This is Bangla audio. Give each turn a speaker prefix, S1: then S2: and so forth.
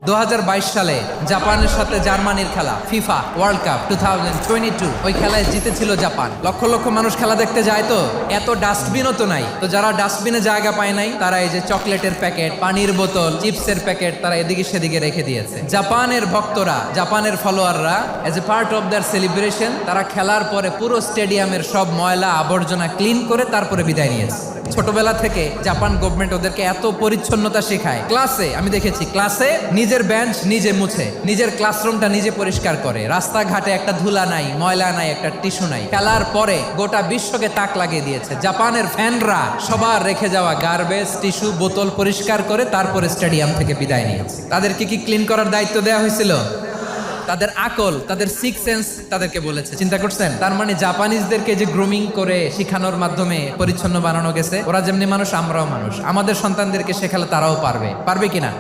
S1: 2022 সালে জাপানের সাথে জার্মানির খেলা ফিফা ওয়ার্ল্ড কাপ 2022, ওই খেলায় জিতেছিল জাপান। লক্ষ লক্ষ মানুষ খেলা দেখতে যায়, তো এত ডাস্টবিনও তো নাই। তো যারা ডাস্টবিনে জায়গা পায় নাই, তারা এই যে চকলেটের প্যাকেট, পানির বোতল, চিপসের প্যাকেট তারা এদিকে সেদিকে রেখে দিয়েছে। জাপানের ভক্তরা, জাপানের ফলোয়াররা as a part of their celebration, তারা খেলার পরে পুরো স্টেডিয়ামের সব ময়লা আবর্জনা ক্লিন করে তারপরে বিদায় নিয়েছে। ছোটবেলা থেকে জাপান গভর্নমেন্ট ওদেরকে এত পরিচ্ছন্নতা শেখায়। ক্লাসে আমি দেখেছি, ক্লাসে নিজের বেঞ্চ নিজে মুছে, নিজের ক্লাসরুমটা নিজে পরিষ্কার করে, রাস্তাঘাটে একটা ধুলা নাই, ময়লা নাই, একটা টিস্যু নাই। খেলার পরে গোটা বিশ্বকে তাক লাগিয়ে দিয়েছে। জাপানের ফ্যানরা সবার রেখে যাওয়া গার্বেজ, টিস্যু, বোতল পরিষ্কার করে তারপরে স্টেডিয়াম থেকে বিদায় নিয়েছে। তাদেরকে কি ক্লিন করার দায়িত্ব দেওয়া হয়েছিল? তাদের আকল, তাদের সিক্স সেন্স তাদেরকে বলেছে। চিন্তা করছেন? তার মানে জাপানিজদেরকে যে গ্রুমিং করে শিখানোর মাধ্যমে পরিচ্ছন্ন বানানো গেছে। ওরা যেমনি মানুষ, আমরাও মানুষ। আমাদের সন্তানদেরকে শেখালে তারাও পারবে কিনা?